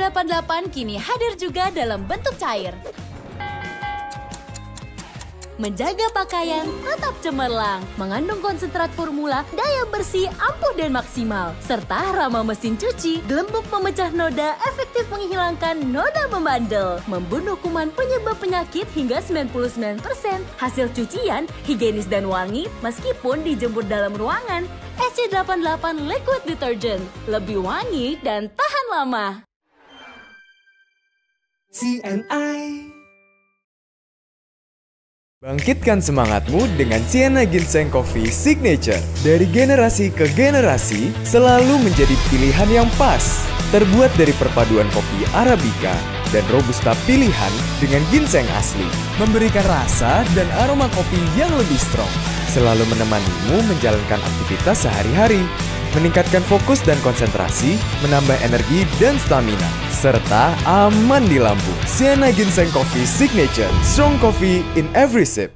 SC88 kini hadir juga dalam bentuk cair. Menjaga pakaian tetap cemerlang, mengandung konsentrat formula, daya bersih ampuh dan maksimal, serta ramah mesin cuci, gelembung memecah noda, efektif menghilangkan noda membandel, membunuh kuman penyebab penyakit hingga 99%, hasil cucian higienis dan wangi meskipun dijemur dalam ruangan. SC88 Liquid Detergent, lebih wangi dan tahan lama. CNI. Bangkitkan semangatmu dengan Sienna Ginseng Coffee Signature. Dari generasi ke generasi, selalu menjadi pilihan yang pas. Terbuat dari perpaduan kopi Arabica dan Robusta pilihan dengan ginseng asli. Memberikan rasa dan aroma kopi yang lebih strong. Selalu menemanimu menjalankan aktivitas sehari-hari. Meningkatkan fokus dan konsentrasi, menambah energi dan stamina, serta aman di lambung. Sienna Ginseng Coffee Signature, strong coffee in every sip.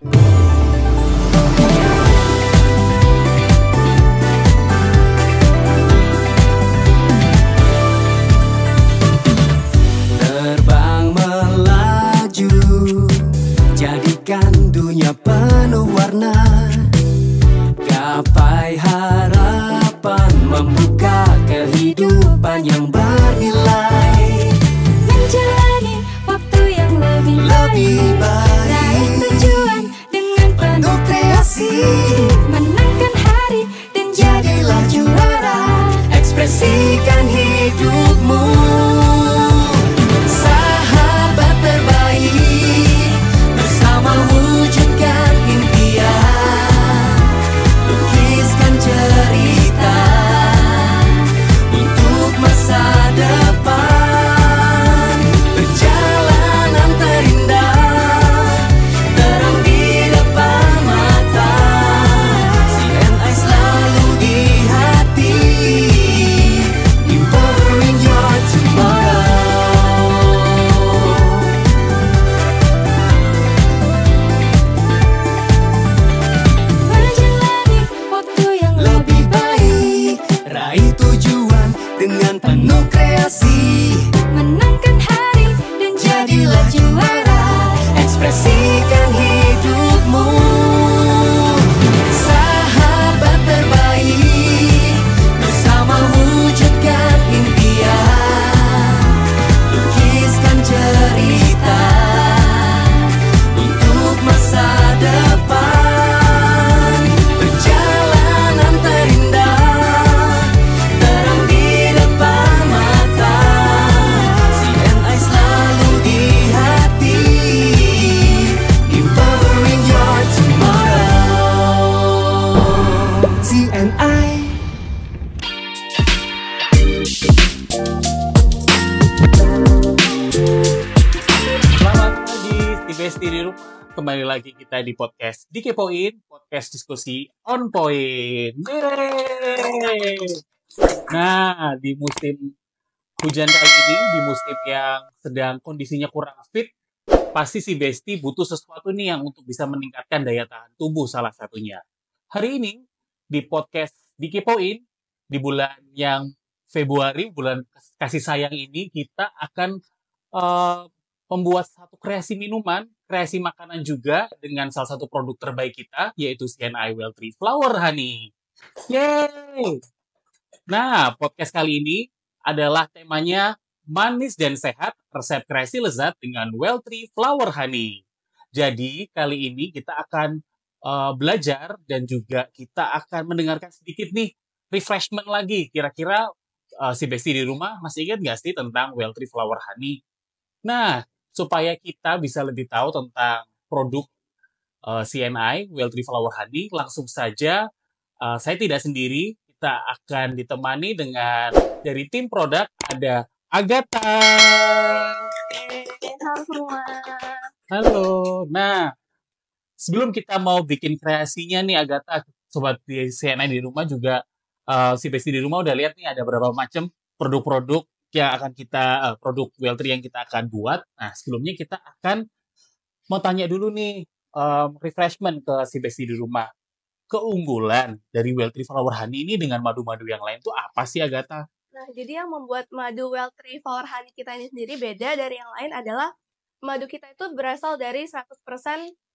Terbang melaju, jadikan dunia penuh warna. Gapai harapan, membuka kehidupan yang bernilai. Menjalani waktu yang lebih baik. Raih tujuan dengan penuh kreasi. Menangkan hari dan jadilah juara. Ekspresikan hidupmu. Sahabat terbaik, bersama wujudkan impian. Lukiskan cerita untuk masa depan. Perjalanan terindah, terang di depan mata. CNI selalu di hati, empowering your tomorrow. Menjalani waktu yang Lebih baik, raih tujuan dengan penuh kreasi. menangkan hari dan jadilah juara. Ekspresikan hidupmu. Sahabat terbaik, bersama wujudkan impian. Lukiskan cerita untuk masa depan. Perjalanan terindah, terang di depan mata. CNI selalu di hati, empowering your tomorrow. CNI. Selamat pagi, si Besti di rumah. Kembali lagi kita di podcast Dikepoin, podcast diskusi on point. Yeay! Nah, di musim hujan kali ini, di musim yang sedang kondisinya kurang fit, pasti si Besti butuh sesuatu nih yang untuk bisa meningkatkan daya tahan tubuh salah satunya. Hari ini, di podcast Dikepoin, di bulan yang Februari, bulan kasih sayang ini, kita akan eh, membuat satu kreasi minuman, kreasi makanan juga dengan salah satu produk terbaik kita, yaitu CNI Well3 Flower Honey. Yeay! Nah, podcast kali ini adalah temanya manis dan sehat, resep kreasi lezat dengan Well3 Flower Honey. Jadi, kali ini kita akan belajar dan juga kita akan mendengarkan sedikit nih refreshment lagi. Kira-kira si Besti di rumah masih ingat nggak sih tentang Well3 Flower Honey? Nah, supaya kita bisa lebih tahu tentang produk CNI, Well3 Flower Honey, langsung saja saya tidak sendiri, kita akan ditemani dengan dari tim produk ada Agatha. Halo semua. Halo. Nah, sebelum kita mau bikin kreasinya nih Agatha, sobat di CNI di rumah juga si Besti di rumah udah lihat nih ada berapa macam produk-produk yang akan kita produk Well3 yang kita akan buat. Nah, sebelumnya kita akan mau tanya dulu nih refreshment ke si Besti di rumah. Keunggulan dari Well3 Flower Honey ini dengan madu-madu yang lain tuh apa sih Agatha? Nah, jadi yang membuat madu Wild Tree Flower Honey kita ini sendiri beda dari yang lain adalah madu kita itu berasal dari 100%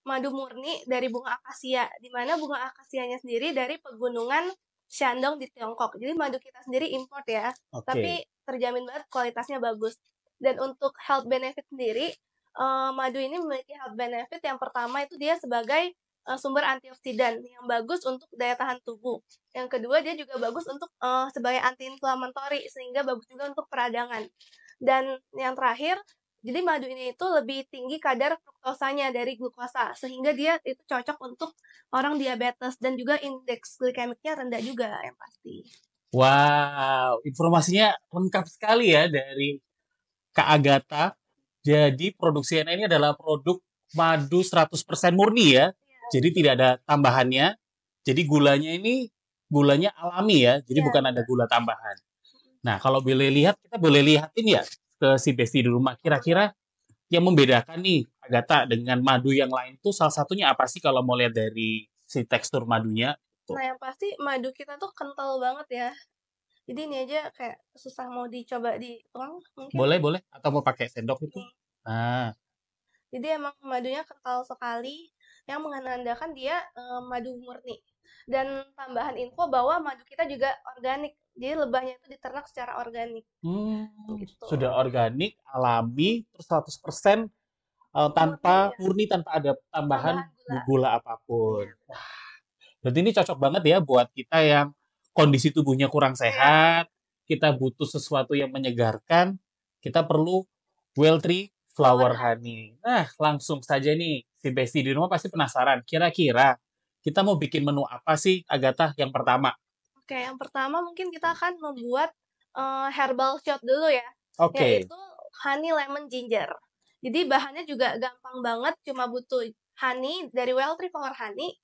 madu murni dari bunga akasia, di mana bunga akasianya sendiri dari pegunungan Shandong di Tiongkok. Jadi madu kita sendiri import ya, Oke. tapi terjamin banget kualitasnya bagus. Dan untuk health benefit sendiri, madu ini memiliki health benefit yang pertama itu dia sebagai sumber antioksidan yang bagus untuk daya tahan tubuh. Yang kedua dia juga bagus untuk sebagai anti-inflammatory sehingga bagus juga untuk peradangan. Dan yang terakhir, jadi madu ini itu lebih tinggi kadar fruktosanya dari glukosa sehingga dia itu cocok untuk orang diabetes dan juga indeks glikemiknya rendah juga yang pasti. Wow, informasinya lengkap sekali ya dari Kak Agatha. Jadi produk CNN ini adalah produk madu 100% murni ya. Jadi tidak ada tambahannya. Jadi gulanya alami ya. Jadi Iya, bukan ada gula tambahan. Nah, kalau boleh lihat, kita boleh lihatin ya ke si Besti di rumah. Kira-kira yang membedakan nih Agatha dengan madu yang lain tuh salah satunya apa sih kalau mau lihat dari si tekstur madunya? Nah, yang pasti madu kita tuh kental banget ya. Jadi ini aja kayak susah mau dicoba di tuang mungkin. Boleh. Atau mau pakai sendok itu? Nih. Nah, Jadi emang madunya kental sekali yang menandakan dia madu murni. Dan tambahan info bahwa madu kita juga organik. Jadi lebahnya itu diternak secara organik. Gitu. sudah organik, alami, terus 100% tanpa murni, tanpa ada tambahan Tambahan gula. gula apapun. Berarti ini cocok banget ya buat kita yang kondisi tubuhnya kurang sehat, kita butuh sesuatu yang menyegarkan, kita perlu Wild Tree Flower Honey. Nah, langsung saja nih, si Besti di rumah pasti penasaran. Kira-kira kita mau bikin menu apa sih, Agatha, yang pertama? Oke, yang pertama mungkin kita akan membuat herbal shot dulu ya. Oke. Yaitu honey lemon ginger. Jadi bahannya juga gampang banget, cuma butuh honey dari Wild Tree Flower Honey,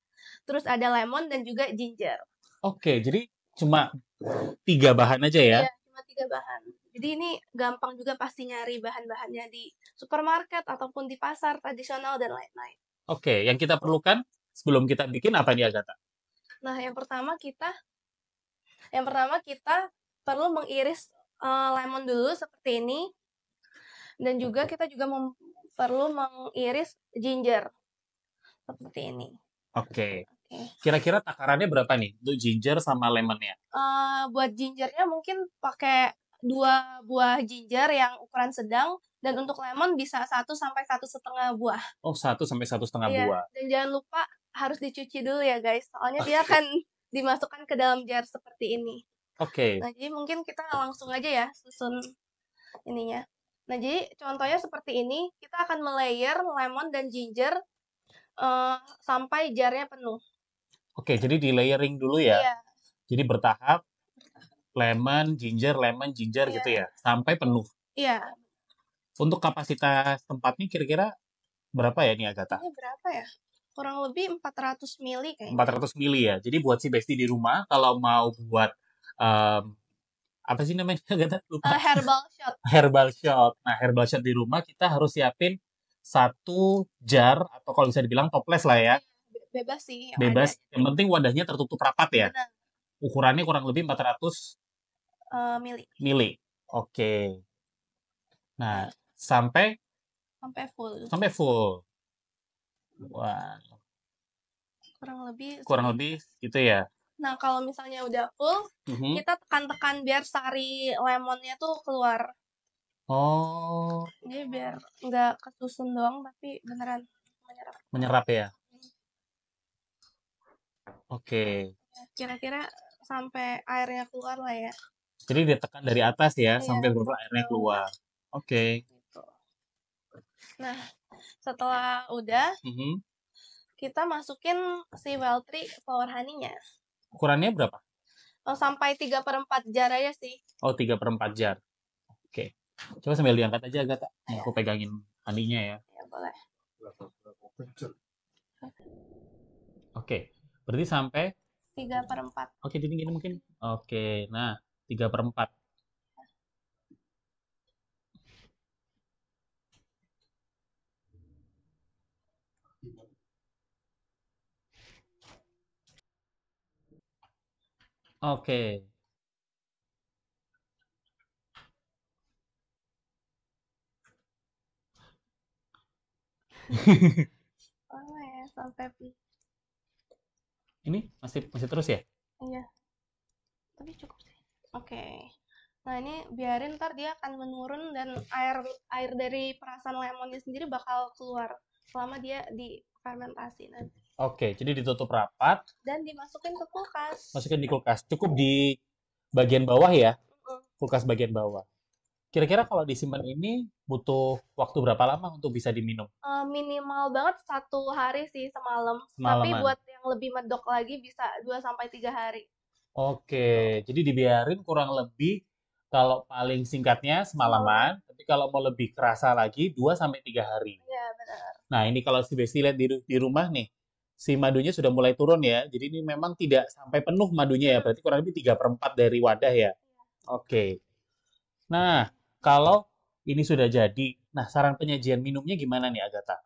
terus ada lemon dan juga ginger. Oke, jadi cuma 3 bahan aja ya? Iya, cuma 3 bahan. Jadi ini gampang juga pasti nyari bahan-bahannya di supermarket ataupun di pasar tradisional dan lain-lain. Oke, yang kita perlukan sebelum kita bikin apa nih, Agatha? Nah, yang pertama kita perlu mengiris lemon dulu seperti ini. Dan juga kita juga perlu mengiris ginger seperti ini. Oke. Oke. Kira-kira takarannya berapa nih untuk ginger sama lemonnya? Buat gingernya mungkin pakai 2 buah ginger yang ukuran sedang, dan untuk lemon bisa 1 sampai 1,5 buah. Oh, 1 sampai 1,5 Iya, buah. dan jangan lupa harus dicuci dulu ya guys, soalnya dia akan dimasukkan ke dalam jar seperti ini. Oke. Nah, jadi mungkin kita langsung aja ya susun ininya. Nah, jadi contohnya seperti ini, kita akan melayer lemon dan ginger sampai jarnya penuh. Oke, jadi di layering dulu ya. Iya, Jadi bertahap lemon, ginger Iya. gitu ya, sampai penuh. iya. Untuk kapasitas tempatnya kira-kira berapa ya nih, Agatha? Ini berapa ya? Kurang lebih 400 mili kayaknya. 400 mili ya. Jadi buat si Besti di rumah kalau mau buat apa sih namanya, Agatha? Lupa. Herbal shot. Herbal shot. Nah, herbal shot di rumah kita harus siapin 1 jar atau kalau bisa dibilang toples lah ya. Bebas sih. yang Bebas. ada. Yang penting wadahnya tertutup rapat ya. Benar. Ukurannya kurang lebih 400 Mili. mili. Oke. Nah, sampai Sampai full. Wah, Kurang lebih. lebih gitu ya. Nah, kalau misalnya udah full, Mhm. kita tekan-tekan biar sari lemonnya tuh keluar. Oh, Jadi biar nggak kesusun doang, tapi beneran menyerap. menyerap ya. Oke. Kira-kira sampai airnya keluar lah ya. Jadi ditekan dari atas ya Iya. sampai beberapa airnya keluar. Oke. Gitu. Nah, setelah udah, Mhm. kita masukin si Wild Tree Flower Honey-nya. Ukurannya berapa? Sampai 3/4 jar aja sih. Oh, 3/4 jar. Oke. Coba sambil diangkat aja, Agatha. Nih, aku pegangin honey-nya ya. Ya, boleh. Oke. Berarti sampai 3/4. Oke, jadi gini mungkin. Oke. Nah, 3/4. Oke. Lama ya sampai Ini masih terus ya? iya. Tapi cukup sih. Oke. Nah, ini biarin ntar dia akan menurun dan air dari perasan lemonnya sendiri bakal keluar selama dia difermentasi nanti. Oke, jadi ditutup rapat, Dan dimasukin ke kulkas. masukin di kulkas. Cukup di bagian bawah ya, kulkas bagian bawah. Kira-kira kalau disimpan ini butuh waktu berapa lama untuk bisa diminum? Minimal banget 1 hari sih semalam. Tapi Semalaman. buat yang lebih medok lagi bisa 2 sampai 3 hari. Oke, jadi dibiarin kurang lebih kalau paling singkatnya semalaman, tapi kalau mau lebih kerasa lagi 2 sampai 3 hari. Iya, benar. Nah, ini kalau si Besti lihat di rumah nih, si madunya sudah mulai turun ya. Jadi ini memang tidak sampai penuh madunya ya, berarti kurang lebih 3/4 dari wadah ya. Oke. Nah, kalau ini sudah jadi, nah saran penyajian minumnya gimana nih Agatha?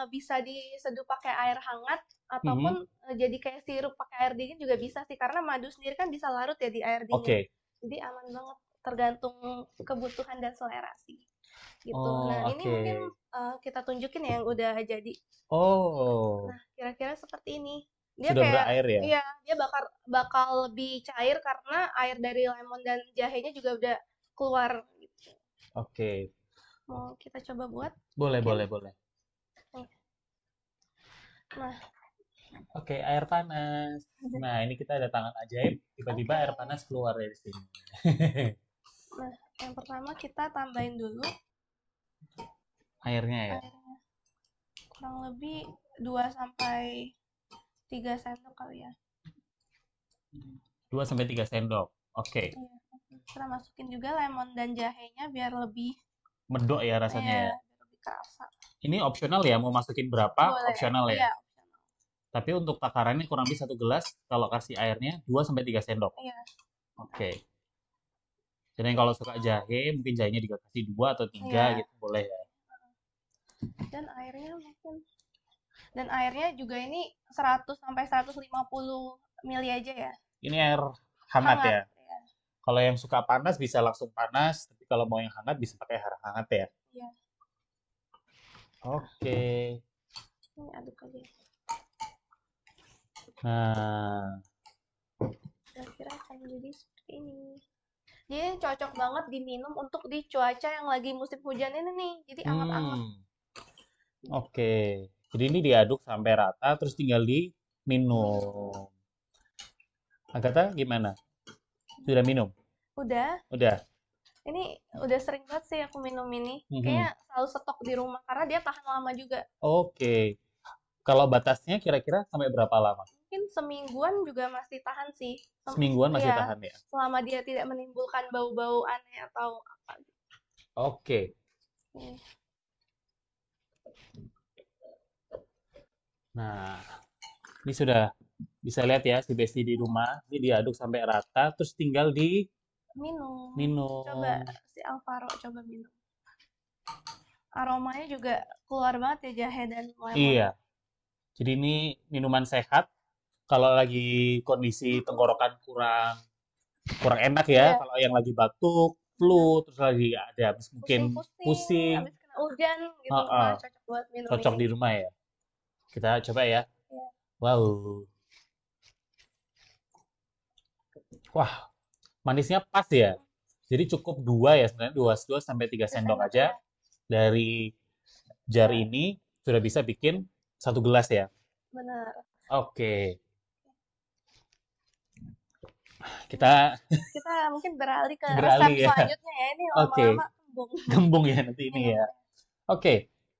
Bisa diseduh pakai air hangat ataupun jadi kayak sirup pakai air dingin juga bisa sih karena madu sendiri kan bisa larut ya di air dingin. Oke. Jadi aman banget tergantung kebutuhan dan selera sih. Gitu. Oh, Nah, ini oke. mungkin kita tunjukin ya yang udah jadi. Oh, Nah, kira-kira seperti ini. Dia sudah kayak berair ya? iya, dia bakal lebih cair karena air dari lemon dan jahenya juga udah keluar gitu. Oke. Mau kita coba buat? Boleh, Mungkin. boleh. Nah, Oke, air panas. Nah, ini kita ada tangan ajaib, tiba-tiba air panas keluar dari sini. nah, yang pertama kita tambahin dulu Airnya ya? airnya. Kurang lebih 2 sampai 3 sendok kali ya. 2 sampai 3 sendok. Oke. Iya. Kita masukin juga lemon dan jahenya biar lebih Medok ya rasanya ya. biar lebih kerasa. Ini opsional ya, mau masukin berapa? Boleh. Opsional ya. Iya, opsional. Tapi untuk takarannya kurang lebih 1 gelas, kalau kasih airnya 2 sampai 3 sendok. Iya. Oke. Jadi kalau suka jahe, mungkin jahenya dikasih 2 atau 3 Iya. gitu boleh ya. Dan airnya juga ini 100 sampai 150 ml aja ya. Ini air hangat ya. Iya. Kalau yang suka panas bisa langsung panas, tapi kalau mau yang hangat bisa pakai air hangat ya. Iya. Oke. Ini aduk aja. Nah, Kira-kira akan jadi seperti ini. Jadi cocok banget diminum untuk di cuaca yang lagi musim hujan ini nih. Jadi anget-anget. Oke. Jadi ini diaduk sampai rata, terus tinggal diminum. Agatha gimana? Sudah minum? Udah. Udah. Ini udah sering banget sih aku minum ini. Mhm. Kayaknya selalu stok di rumah karena dia tahan lama juga. Oke. Kalau batasnya kira-kira sampai berapa lama? Mungkin semingguan juga masih tahan sih. Semingguan masih Iya, tahan ya? selama dia tidak menimbulkan bau-bau aneh atau apa gitu. Oke. Nih. Nah, ini sudah bisa lihat ya si Besti di rumah. Ini diaduk sampai rata, terus tinggal Minum. diminum. Coba si Alvaro coba minum. Aromanya juga keluar banget ya jahe dan lemon. Iya. Jadi ini minuman sehat. Kalau lagi kondisi tenggorokan kurang enak ya. Iya. Kalau yang lagi batuk, flu, terus lagi ada habis mungkin Pusing-pusing, pusing, habis kena hujan gitu. Heeh. Nah, cocok buat minum cocok ini. di rumah ya. Kita coba ya. Iya. Wow. Wah, manisnya pas ya. Jadi cukup 2 ya sebenarnya, 2 sampai 3 sendok aja dari jar ini sudah bisa bikin 1 gelas ya. Benar. Oke. Kita Kita mungkin beralih ke Beralih resep ya. selanjutnya ya. Ini Oke. lama-lama kembung. gembung ya nanti ini ya. Oke.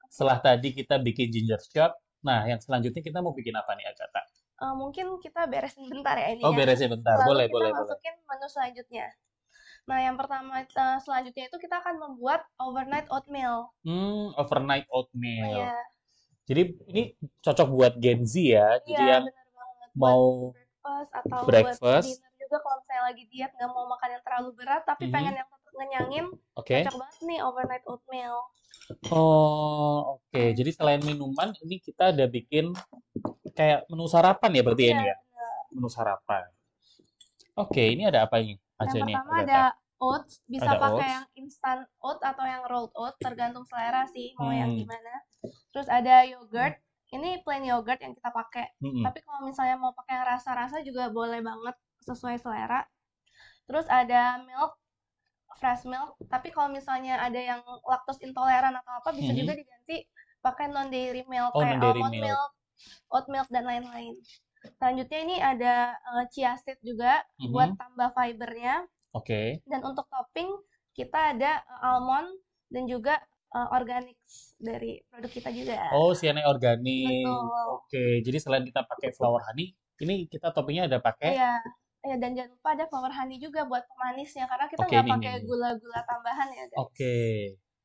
Setelah tadi kita bikin ginger shot, nah yang selanjutnya kita mau bikin apa nih Agatha? Mungkin kita beresin bentar ya ini Oh, ya. beresin bentar. Lalu Boleh. kita masukin menu selanjutnya. Nah, yang pertama selanjutnya itu kita akan membuat overnight oatmeal. Overnight oatmeal. Iya, Jadi ini cocok buat Gen Z ya. Jadi iya yang benar banget. mau Breakfast atau buat breakfast. dinner juga kalau misalnya lagi diet nggak mau makan yang terlalu berat tapi Mhm. pengen yang tetap ngenyangin, Oke. cocok banget nih overnight oatmeal. Oh, oke. Jadi selain minuman, ini kita ada bikin kayak menu sarapan ya berarti Iya, ini ya? benar. Menu sarapan. Oke, ini ada apa ini? Yang Aja nih, pertama Agatha. ada oats, bisa Ada pakai oats. yang instant oat atau yang rolled oat, tergantung selera sih mau yang Hmm. gimana. Terus ada yogurt, ini plain yogurt yang kita pakai. Mm-mm. Tapi kalau misalnya mau pakai yang rasa-rasa juga boleh banget sesuai selera. Terus ada milk, fresh milk. Tapi kalau misalnya ada yang lactose intoleran atau apa, bisa juga diganti pakai non dairy milk Oh, kayak non-dairy almond milk. milk, oat milk dan lain-lain. Selanjutnya ini ada chia seed juga buat tambah fibernya. Oke. Dan untuk topping kita ada almond dan juga organic dari produk kita juga. Oh, CNA organik. Betul. Oke, jadi selain kita pakai flower honey, ini kita toppingnya ada pakai. Iya. Ya, dan jangan lupa ada flower honey juga buat pemanisnya karena kita Oke, nggak ini, pakai ini. gula-gula tambahan ya, guys. Oke.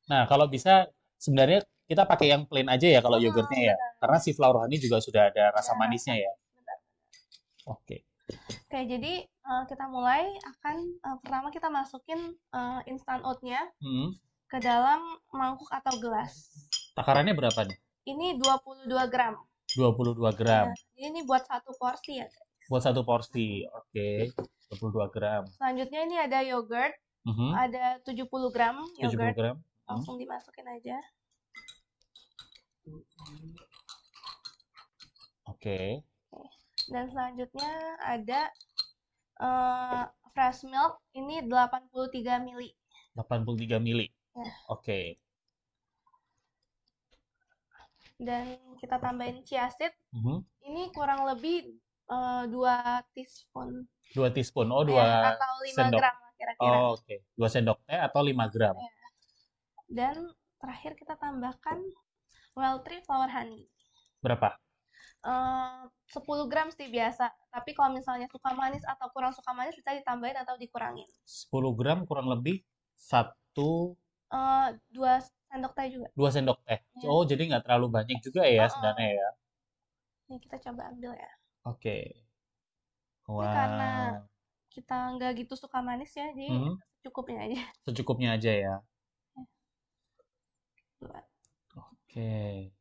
Nah, kalau bisa sebenarnya kita pakai yang plain aja ya kalau yogurtnya ya. benar. Karena si flower honey juga sudah ada rasa Ada manisnya ya. Benar. Oke. Oke, jadi kita mulai pertama kita masukin instant oat-nya Hmm. ke dalam mangkuk atau gelas. Takarannya berapa nih? Ini 22 gram. 22 gram. Ya, jadi ini buat satu porsi ya. Buat satu porsi. Oke. 22 gram. Selanjutnya ini ada yogurt, Mhm. ada 70 gram 70 yogurt. gram. Langsung dimasukin aja. Oke. Dan selanjutnya ada fresh milk, ini 83 mili. 83 mili. Ya. Oke. Dan kita tambahin chia seed, Mhm. ini kurang lebih 2 teaspoon. 2 teaspoon. Oh, Ya, 2 atau 5 sendok. gram lah kira-kira. Oh, oke. 2 sendok teh atau 5 gram. Ya. Dan terakhir kita tambahkan wild tree flower honey. Berapa? 10 gram sih biasa. Tapi kalau misalnya suka manis atau kurang suka manis bisa ditambahin atau dikurangin. 10 gram kurang lebih 1 2 sendok teh juga. 2 sendok teh. Ya. Oh, jadi nggak terlalu banyak juga ya sebenarnya ya. Ini kita coba ambil ya. Oke. Ini karena Wow. kita nggak gitu suka manis ya, jadi Mhm. secukupnya aja. Secukupnya aja ya. Dua. Oke.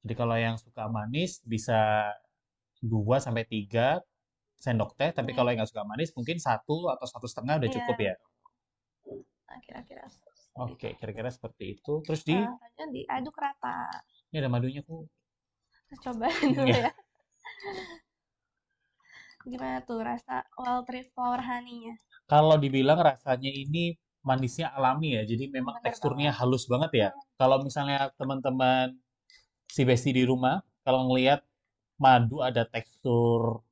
Jadi kalau yang suka manis bisa 2 sampai 3 sendok teh, tapi kalau yang nggak suka manis mungkin 1 atau 1,5 udah Iya. cukup ya. Nah, kira-kira seperti Oke, itu. kira-kira seperti itu. Terus di Selanjutnya diaduk rata. ini ada madunya kok. Kita coba dulu Iya. ya. Gimana tuh rasa wild tree flower honey-nya? Kalau dibilang rasanya ini manisnya alami ya, jadi memang Bener teksturnya halus banget ya. Kalau misalnya teman-teman si Besti di rumah, kalau ngelihat madu ada tekstur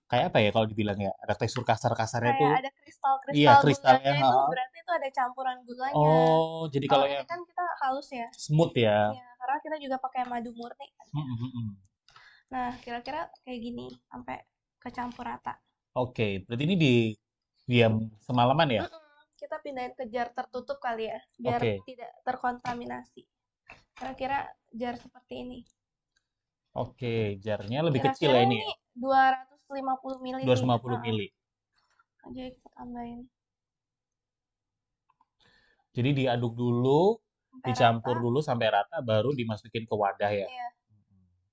kayak apa ya kalau dibilang ya, ada tekstur kasar-kasarnya Kayak tuh. ada kristal-kristal Iya, kristalnya. gulanya itu berarti itu ada campuran gulanya. Oh, jadi Kalau kalau ini yang kan kita halus ya. smooth ya. Iya, karena kita juga pakai madu murni. Nah, kira-kira kayak gini sampai kecampur rata. Oke, berarti ini diam semalaman ya? Kita pindahin ke jar tertutup kali ya, biar Oke. tidak terkontaminasi. Kira-kira jar seperti ini. Oke, jarnya lebih Kira-kira kecil ya ini ini ya? 250 mili sih. 250 mili. Aja kita tambahin. Jadi diaduk dulu, Sampai dicampur rata. dulu sampai rata, baru dimasukin ke wadah ya. Iya.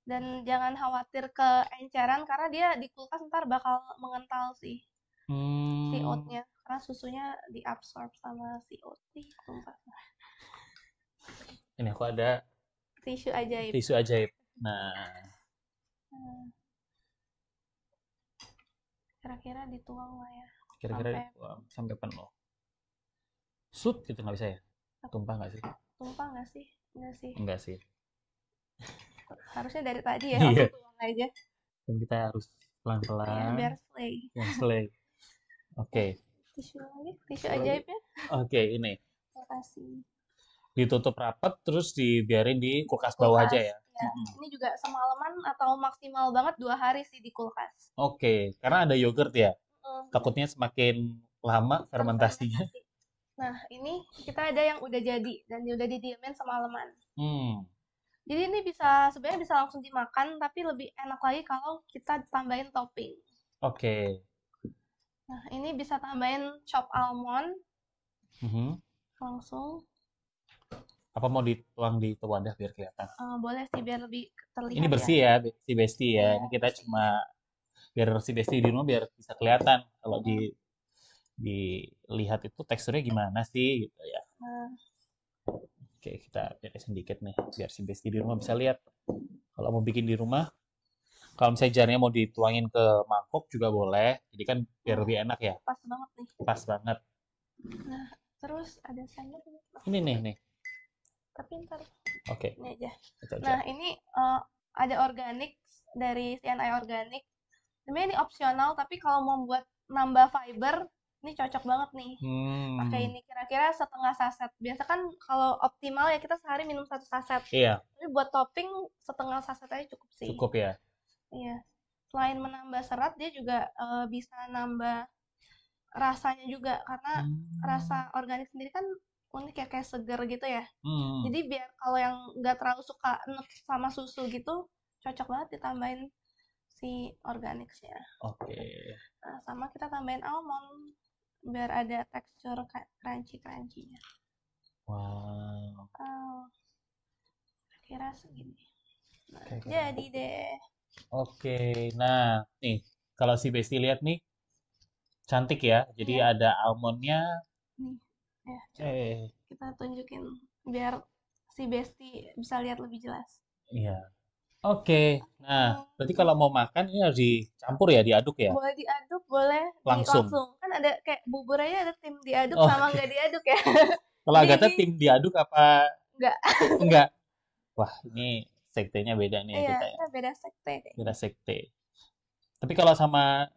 Dan jangan khawatir keenceran karena dia di kulkas ntar bakal mengental sih si Hmm, oatnya. Karena susunya diabsorb sama si oat. Ih, tumpah. ini aku ada Tisu ajaib. tisu ajaib. Nah, Hmm. Kira-kira dituang lah ya. kira-kira Sampai- wah, sampai penuh. Sut gitu nggak bisa ya? Tumpah nggak sih? Tumpah nggak sih? Nggak sih. Enggak sih. Harusnya dari tadi ya, Iya. langsung tuang aja. Dan kita harus Ya, pelan-pelan. biar slay. Yang selai. Oke, Tisu lagi, tisu ajaibnya. oke ini Terima kasih. ditutup rapat terus dibiarin di kulkas bawah aja ya. Ya, ini juga semalaman atau maksimal banget 2 hari sih di kulkas. Oke, karena ada yogurt ya. Hmm. Takutnya semakin lama fermentasinya. Nah, ini kita ada yang udah jadi dan udah didiemin semalaman. Hmm, Jadi ini sebenarnya bisa langsung dimakan, tapi lebih enak lagi kalau kita tambahin topping. oke. Nah, ini bisa tambahin chop almond Mhm. langsung. Apa mau dituang di wadah biar kelihatan? Boleh sih biar lebih terlihat Ini bersih ya, si Besti ya. Iya, Ini kita cuma biar si Besti di rumah biar bisa kelihatan kalau di dilihat itu teksturnya gimana sih gitu ya. Nah, Oke, kita beresin dikit nih biar si Besti di rumah bisa lihat. Kalau mau bikin di rumah, kalau misalnya jarnya mau dituangin ke mangkok juga boleh. Jadi kan biar lebih enak ya. pas banget nih. Pas banget. Nah, terus ada sendok ini. Ini nih. Tapi ntar Oke, ini aja. itu aja. Nah, ini ada organik dari CNI Organik. Sebenarnya ini opsional, tapi kalau mau buat nambah fiber, ini cocok banget nih. Pakai ini kira-kira setengah saset. Biasa kan kalau optimal ya kita sehari minum 1 saset. Iya, Tapi buat topping setengah saset aja cukup sih. cukup ya. Iya. Selain menambah serat, dia juga bisa nambah rasanya juga karena rasa organik sendiri kan unik ya, kayak seger gitu ya. Jadi biar kalau yang nggak terlalu suka enek sama susu gitu, cocok banget ditambahin si organiknya. Oke. Nah, sama kita tambahin almond biar ada tekstur crunchy-crunchy-nya. Wow. Oh, kira segini. Nah, Oke. jadi deh. Oke, nah nih kalau si Besti lihat nih cantik ya. Jadi Iya. ada almondnya. Nih, ya, coba kita tunjukin biar si Besti bisa lihat lebih jelas. Iya. Oke, nah berarti kalau mau makan ini harus dicampur ya, diaduk ya? Boleh diaduk, boleh Langsung. Kan ada kayak bubur aja ada tim diaduk Oh, sama oke. nggak diaduk ya. Kalau Jadi Agatha ini tim diaduk apa nggak. enggak? Wah, ini sektenya beda nih ya Iya, kita ya. kita beda sekte deh. Beda sekte. Tapi kalau sama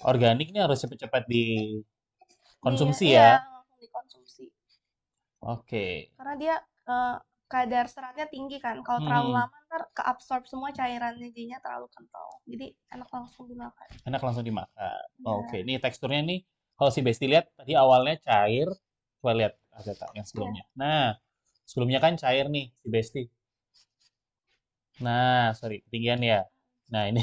organik ini harus cepat-cepat dikonsumsi Iya, ya. langsung dikonsumsi. Oke. Karena dia kadar seratnya tinggi kan. Kalau terlalu lama ntar keabsorb semua cairannya, jadinya terlalu kental. Jadi enak langsung dimakan. Enak langsung dimakan. Iya. Oke, ini teksturnya nih kalau si Besti lihat tadi awalnya cair. Coba lihat Agatha yang sebelumnya. Nah, sebelumnya kan cair nih si Besti. Nah, sorry, ketinggian ya. Nah, ini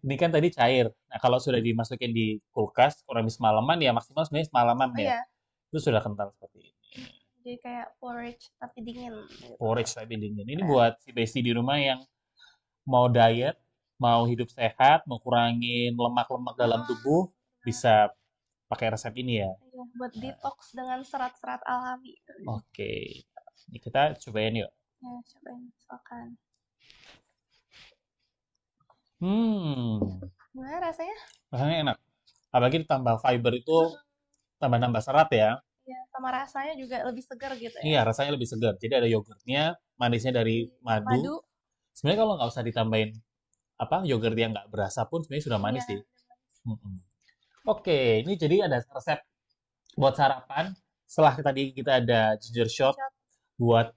ini kan tadi cair. Nah, kalau sudah dimasukin di kulkas kurang lebih semalaman ya maksimal sebenarnya semalaman Oh ya. iya, Itu sudah kental seperti ini. jadi kayak porridge tapi dingin gitu. Porridge tapi dingin. Ini buat si Besti di rumah yang mau diet, mau hidup sehat, mau kurangin lemak-lemak dalam tubuh, bisa pakai resep ini ya. Iya, buat detox dengan serat-serat alami. Oke. Ini kita cobain yuk. Ya, cobain silakan. Gimana rasanya? Rasanya enak. Apalagi ditambah fiber itu tambah-nambah serat ya. Ya, sama rasanya juga lebih segar gitu ya. Iya, rasanya lebih segar. Jadi ada yogurtnya, manisnya dari madu. Sebenarnya kalau nggak usah ditambahin yogurt yang nggak berasa pun sebenarnya sudah manis sih. Oke, ini jadi ada resep buat sarapan. Setelah tadi kita ada ginger shot buat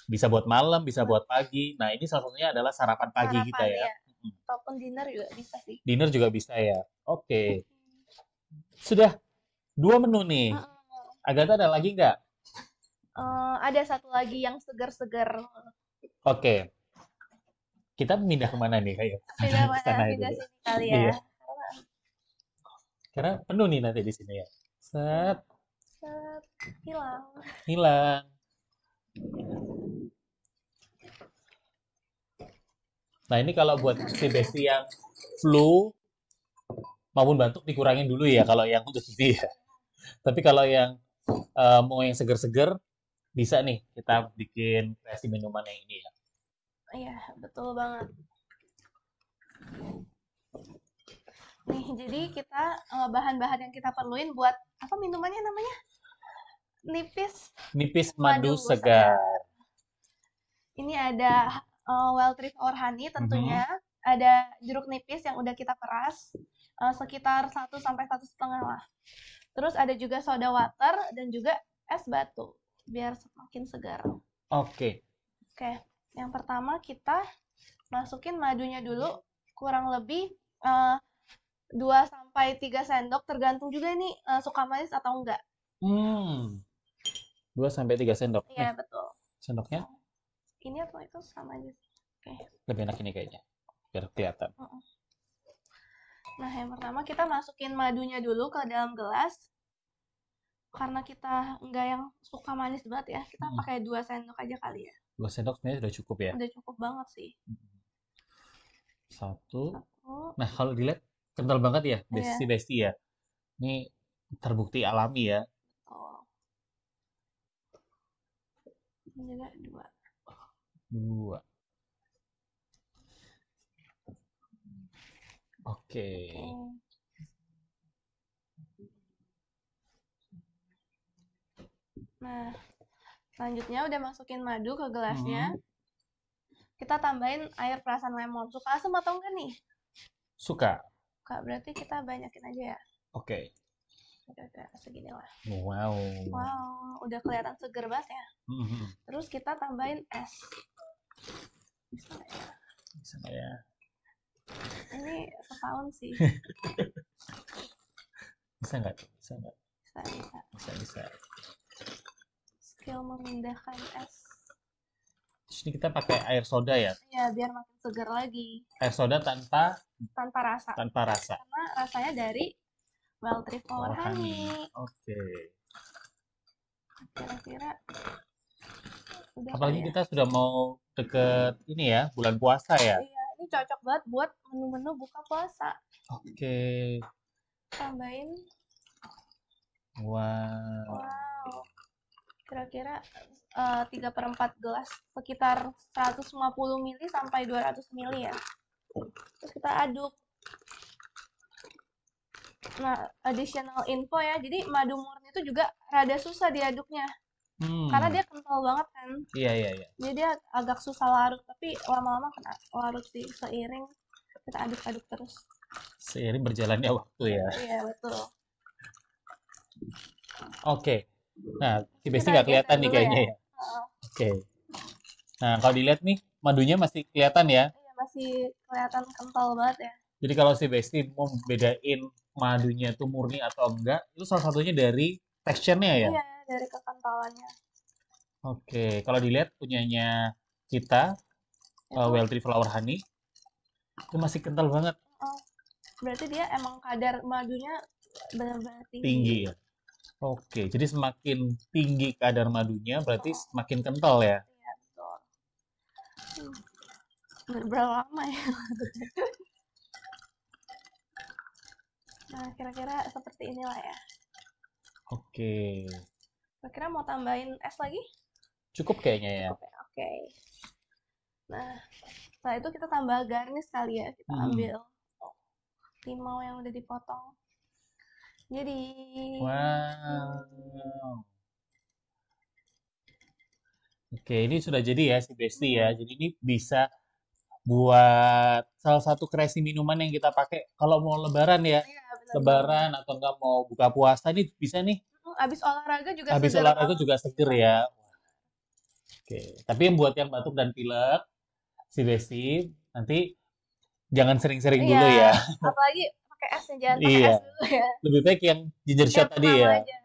bisa buat malam, bisa buat pagi. Nah, ini salah satunya adalah sarapan pagi kita ya. Ataupun dinner juga bisa sih. Dinner juga bisa ya. Oke. Sudah 2 menu nih. Agatha ada lagi nggak? Ada satu lagi yang segar-segar. Oke. Kita pindah kemana nih? Ayo. Pindah sini kali ya. Iya. Karena penuh nih nanti di sini ya. Set. Hilang. Nah, ini kalau buat si Besti yang flu maupun batuk dikurangin dulu ya kalau yang untuk ini ya. Tapi kalau yang mau yang seger-seger bisa nih kita bikin kreasi minuman yang ini ya. Iya, betul banget. Nih, jadi kita bahan-bahan yang kita perluin buat apa minumannya namanya? Nipis madu segar. Ini ada wild tree flower honey tentunya. Ada jeruk nipis yang udah kita peras sekitar 1 sampai 1,5 lah. Terus ada juga soda water dan juga es batu biar semakin segar. Oke, yang pertama kita masukin madunya dulu kurang lebih 2 sampai 3 sendok tergantung juga nih suka manis atau enggak. 2 sampai 3 sendok. Iya, betul. Sendoknya? Ini atau itu sama aja sih. Oke. Lebih enak ini kayaknya. Biar kelihatan. Nah, yang pertama kita masukin madunya dulu ke dalam gelas. Karena kita nggak yang suka manis banget ya, kita pakai 2 sendok aja kali ya. 2 sendok sebenarnya sudah cukup ya? Udah cukup banget sih. 1. Nah, kalau dilihat kental banget ya, Besti ya. Ini terbukti alami ya. Oh. Ini juga 2. dua. Oke. Nah, selanjutnya udah masukin madu ke gelasnya. Hmm. Kita tambahin air perasan lemon. Suka asam atau enggak nih? Suka. Suka, berarti kita banyakin aja ya. Oke. Udah segini lah. Wow. Wow, udah kelihatan seger banget ya. Mhm. Terus kita tambahin es. Bisa nggak ya? Bisa nggak ya? Ini setahun sih. Bisa nggak? Bisa nggak? Bisa. Bisa. Skill memindahkan es. Terus ini kita pakai air soda ya? Ya, biar makin segar lagi. Air soda tanpa Tanpa rasa. Karena rasanya dari wild tree flower honey. Oke. Kira-kira udah Apalagi kali ya? kita sudah mau deket ini ya, bulan puasa ya. Iya, ini cocok banget buat menu-menu buka puasa. Oke. Tambahin, Wow. wow, kira-kira 3/4 gelas, sekitar 150 ml sampai 200 ml ya. Terus kita aduk. Nah, additional info ya, jadi madu murni itu juga rada susah diaduknya. Karena dia kental banget kan. Iya. Jadi dia agak susah larut, tapi lama-lama kena larut sih seiring kita aduk-aduk terus. Seiring berjalannya waktu ya. Iya, betul. Oke. Nah, si Besti Kita nggak kelihatan geser nih dulu kayaknya ya. Oke. Nah, kalau dilihat nih, madunya masih kelihatan ya. Iya, masih kelihatan kental banget ya. Jadi kalau si Besti mau bedain madunya itu murni atau enggak, itu salah satunya dari teksturnya ya. Iya, dari kekentalannya. Oke, kalau dilihat punyanya kita, Itu Wild Tree Flower Honey, itu masih kental banget, berarti dia emang kadar madunya benar-benar tinggi. tinggi ya. Oke, jadi semakin tinggi kadar madunya, berarti semakin kental ya. Iya, betul. Berapa lama ya? Nah, kira-kira seperti inilah ya. Oke, Kira-kira mau tambahin es lagi? cukup kayaknya ya. Oke. Nah, setelah itu kita tambah garnish kali ya. Kita ambil limau yang udah dipotong. Jadi, Wow. Oke, ini sudah jadi ya si Besti ya. Jadi ini bisa buat salah satu kreasi minuman yang kita pakai kalau mau lebaran ya. iya benar. Lebaran atau enggak mau buka puasa ini bisa nih. Abis olahraga juga Habis segar olahraga banget. juga seger ya. Oke, tapi yang buat yang batuk dan pilek, si Besti nanti jangan sering-sering dulu Iya, ya. apalagi pakai esnya, jangan pakai Iya. es dulu ya. Lebih baik yang ginger shot Yang tadi pertama ya. aja.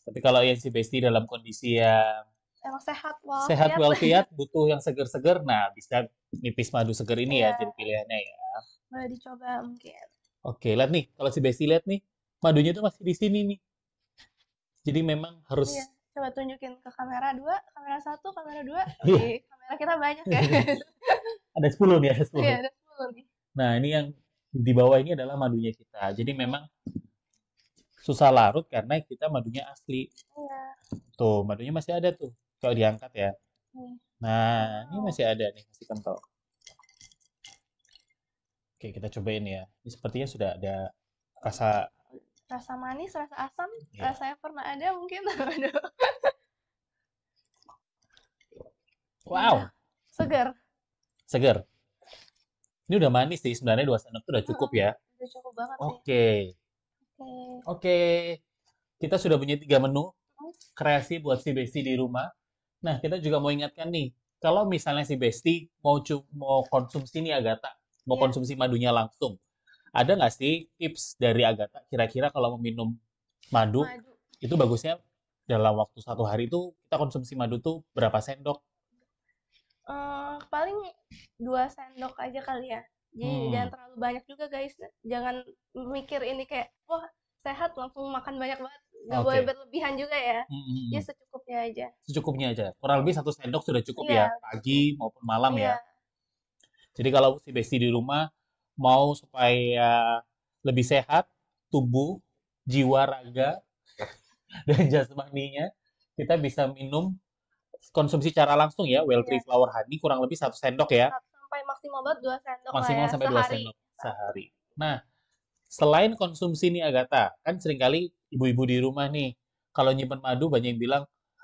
Tapi kalau yang si Besti dalam kondisi yang Emang sehat sehat walafiat. walafiat, butuh yang seger-seger, nah bisa nipis madu seger ini ya Iya. jadi pilihannya ya. Boleh dicoba mungkin. Oke, lihat nih, kalau si Besti lihat nih, madunya tuh masih di sini nih. Jadi memang harus Iya, coba tunjukin ke kamera 2, kamera 1, kamera 2. Iya. Oke, kamera kita banyak ya. ada 10 nih, ada 10. Iya, ada 10 nih. Nah, ini yang di bawah ini adalah madunya kita. Jadi memang susah larut karena kita madunya asli. Iya. Tuh, madunya masih ada tuh. Kalau diangkat ya. Nih. Nah, ini masih ada nih, masih kental. Oke, kita cobain ya. Ini sepertinya sudah ada rasa Rasa manis, rasa asam, Iya. rasanya pernah ada mungkin. Aduh. wow, Segar. seger. Ini udah manis sih, sebenarnya 2 sendok itu udah cukup ya. Udah cukup banget sih. Oke. Oke. Oke, kita sudah punya 3 menu kreasi buat si Besti di rumah. Nah, kita juga mau ingatkan nih, kalau misalnya si Besti mau konsumsi nih Agatha, mau Iya. konsumsi madunya langsung, ada nggak sih tips dari Agatha? Kira-kira kalau mau minum madu, Madu. itu bagusnya dalam waktu 1 hari itu kita konsumsi madu tuh berapa sendok? Paling 2 sendok aja kali ya. Jadi jangan terlalu banyak juga guys. Jangan mikir ini kayak, wah sehat langsung makan banyak banget. Nggak Oke. boleh berlebihan juga ya. Hmm. Jadi secukupnya aja. Secukupnya aja. Kurang lebih 1 sendok sudah cukup Iya, ya, pagi maupun malam ya. Iya. Jadi kalau si Besti di rumah mau supaya lebih sehat tubuh, jiwa, raga, dan jasmaninya, kita bisa minum konsumsi secara langsung ya, Well Tree Iya. Flower Honey kurang lebih 1 sendok ya, Sampai maksimal banget 2 sendok lah maksimal ya sampai 2 sehari. sendok sehari. Nah, selain konsumsi nih Agatha, kan seringkali ibu-ibu di rumah nih, kalau nyimpen madu banyak yang bilang,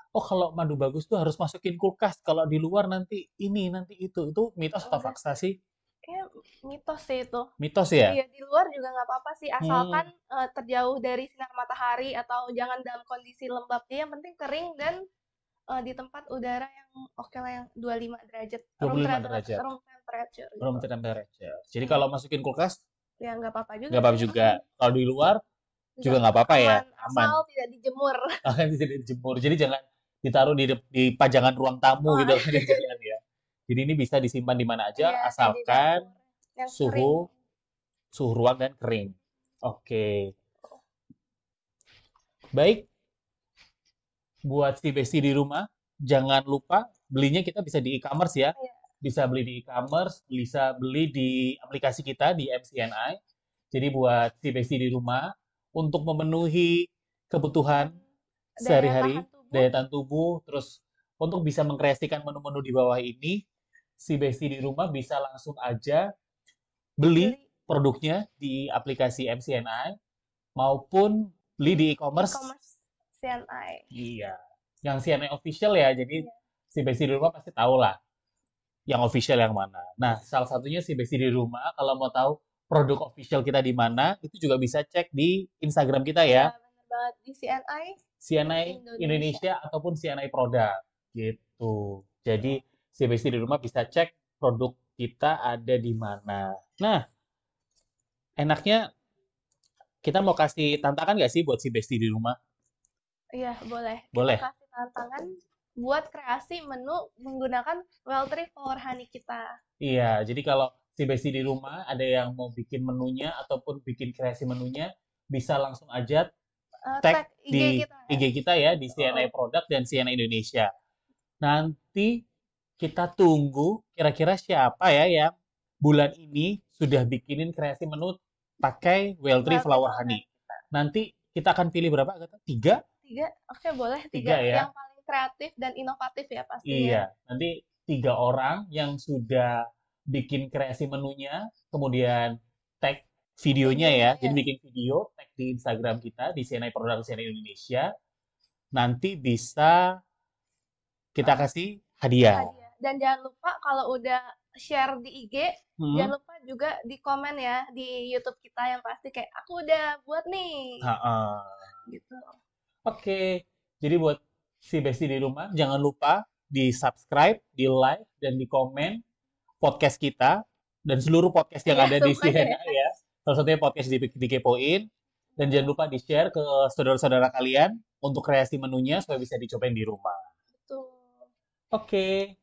oh kalau madu bagus tuh harus masukin kulkas, kalau di luar nanti ini, nanti itu. Itu mitos atau Enggak, fakta sih? kayak mitos sih itu. Mitos ya? Iya, di luar juga nggak apa-apa sih, Hmm, asalkan terjauh dari sinar matahari atau jangan dalam kondisi lembab. Dia yang penting kering dan di tempat udara yang oke lah, yang 25 derajat 25 derajat. room temperature Room gitu. temperature. Jadi kalau masukin kulkas, Ya nggak apa-apa juga nggak apa-apa sih. juga. Kalau di luar, juga Juga nggak apa-apa ya, aman, aman. asal tidak dijemur. Akan tidak dijemur. Jadi jangan ditaruh di pajangan ruang tamu Oh, gitu kan, jangan ya. Jadi ini bisa disimpan di mana aja, iya, kayak di asalkan dapur yang kering. suhu ruang dan kering. Oke. Baik, buat si Besti di rumah, jangan lupa belinya kita bisa di e-commerce ya. Iya. Bisa beli di e-commerce, bisa beli di aplikasi kita di MCNI. Jadi buat si Besti di rumah, untuk memenuhi kebutuhan Daya sehari-hari, tahan tubuh. daya tahan tubuh, terus untuk bisa mengkreasikan menu-menu di bawah ini, si Besti di rumah bisa langsung aja beli Beli produknya di aplikasi MCNI maupun beli di e-commerce. e-commerce CNI. Iya, yang CNI official ya. Jadi Iya. si Besti di rumah pasti tahu lah yang official yang mana. Nah, salah satunya si Besti di rumah kalau mau tahu produk official kita di mana, itu juga bisa cek di Instagram kita Ya, ya, bener banget di CNI CNI Indonesia. Indonesia ataupun CNI Produk gitu. Jadi si Besti di rumah bisa cek produk kita ada di mana. Nah, enaknya kita mau kasih tantangan nggak sih buat si Besti di rumah? Iya, boleh. Boleh. Kita kasih tantangan buat kreasi menu menggunakan Well Tree Flower Honey kita. Iya, jadi kalau si Besti di rumah ada yang mau bikin menunya ataupun bikin kreasi menunya, bisa langsung aja tag Tag IG di kita. IG kita ya, di CNI Produk dan CNI Indonesia. Nanti kita tunggu kira-kira siapa ya yang bulan ini sudah bikinin kreasi menu pakai Well Tree Well Tree Flower Flower Honey. kita. Nanti kita akan pilih berapa? Agatha? 3? 3, oke boleh 3 3. ya. Yang paling kreatif dan inovatif ya pastinya. Iya, nanti 3 orang yang sudah bikin kreasi menunya, kemudian tag videonya ya. Videonya, Jadi ya. bikin video, tag di Instagram kita, di CNI Produk CNI Indonesia. Nanti bisa kita kasih hadiah. Hadiah. Dan jangan lupa kalau udah share di IG, Hmm. jangan lupa juga di komen ya di YouTube kita yang pasti kayak aku udah buat nih. Ha-ha. Gitu. Oke, jadi buat si Besti di rumah, jangan lupa di subscribe, di like, dan di komen podcast kita, dan seluruh podcast yang Iya, ada di semuanya. CNI ya. Salah satunya podcast di Kepoin. Dan jangan lupa di-share ke saudara-saudara kalian untuk kreasi menunya supaya bisa dicobain di rumah. Betul. Oke.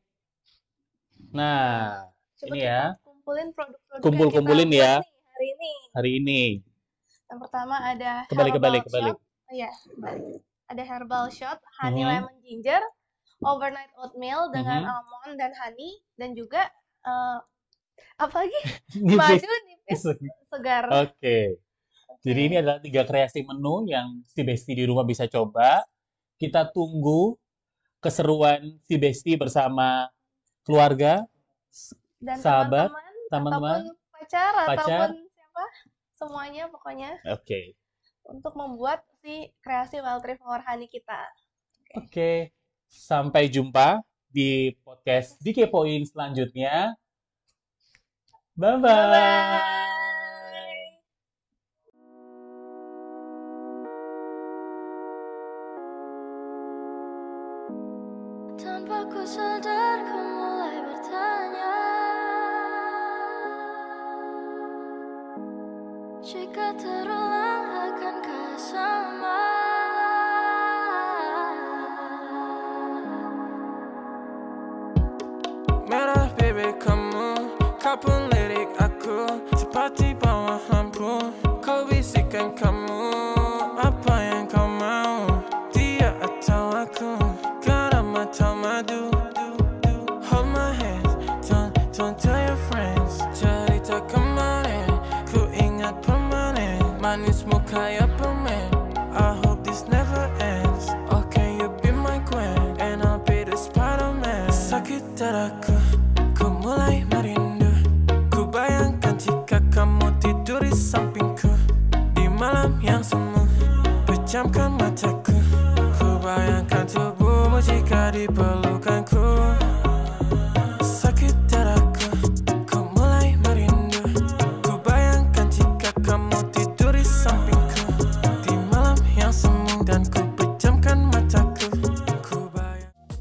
Nah, Coba ini kita ya, kumpulin produk-produk yang kumpul-kumpulin kita buat ya nih hari ini. hari ini. Yang pertama ada Kembali. Shot. Oh iya, kembali. Ada herbal shot, honey Mhm. lemon ginger, overnight oatmeal dengan Mhm. almond dan honey, dan juga apa lagi? Nipis. Madu nipis segar. Oke. Jadi ini adalah 3 kreasi menu yang si Besti di rumah bisa coba. Kita tunggu keseruan si Besti bersama keluarga, Dan sahabat, teman-teman, ataupun pacar, pacar. ataupun siapa, semuanya pokoknya Oke. untuk membuat si kreasi Well Tree Flower Honey kita. Oke. Sampai jumpa di podcast Dikepoin selanjutnya. Bye-bye. Bye-bye. Tanpa ku sadar ku mulai bertanya, jika terulang akankah sama? Merah bebek kamu, kapun lirik aku, seperti bawah lampu. Kau bisikan kamu, apa yang kau mau? Dia atau aku, garam atau madu. Hold my hands, don't tell your friends. Cerita kemarin, ku ingat permanen. Manismu kayak permen. pejamkan mataku, ku bayangkan tubuhmu jika di pelukanku. Sakit dadaku, ku mulai merindu, ku bayangkan jika kamu tidur di sampingku. Di malam yang semu dan ku pejamkan mataku, ku bayangkan.